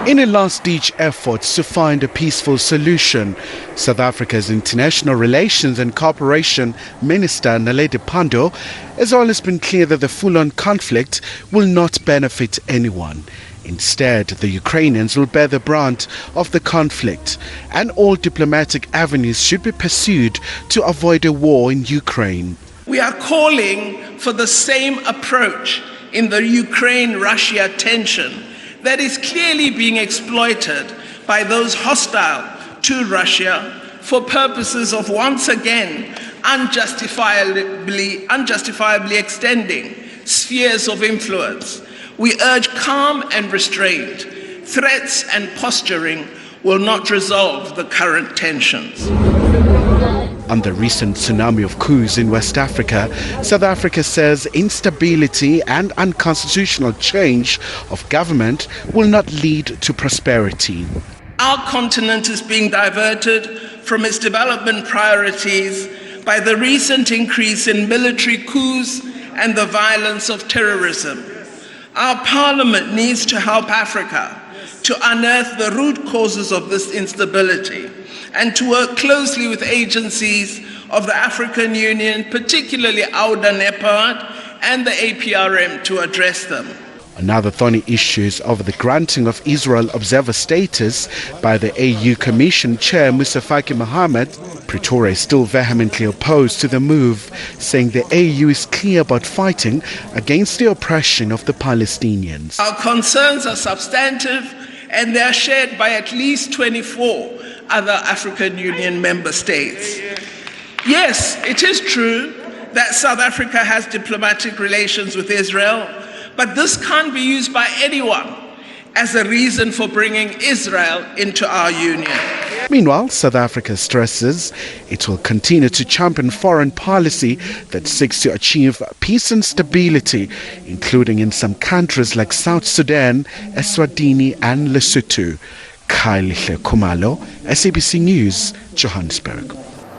In a last-ditch effort to find a peaceful solution, South Africa's International Relations and Cooperation Minister Naledi Pandor has always been clear that the full-on conflict will not benefit anyone. Instead, the Ukrainians will bear the brunt of the conflict, and all diplomatic avenues should be pursued to avoid a war in Ukraine. We are calling for the same approach in the Ukraine-Russia tension that is clearly being exploited by those hostile to Russia for purposes of once again unjustifiably extending spheres of influence. We urge calm and restraint. Threats and posturing will not resolve the current tensions. On the recent tsunami of coups in West Africa, South Africa says instability and unconstitutional change of government will not lead to prosperity. Our continent is being diverted from its development priorities by the recent increase in military coups and the violence of terrorism. Our parliament needs to help Africa to unearth the root causes of this instability and to work closely with agencies of the African Union, particularly AUDA-NEPAD and the APRM, to address them. Another thorny issue is over the granting of Israel observer status by the AU Commission Chair Moussa Faki Mohammed. Pretoria is still vehemently opposed to the move, saying the AU is clear about fighting against the oppression of the Palestinians. Our concerns are substantive and they are shared by at least 24 other African Union member states. Yes, it is true that South Africa has diplomatic relations with Israel, but this can't be used by anyone as a reason for bringing Israel into our union. Meanwhile, South Africa stresses it will continue to champion foreign policy that seeks to achieve peace and stability, including in some countries like South Sudan, Eswatini and Lesotho. Khumalo, SABC News, Johannesburg.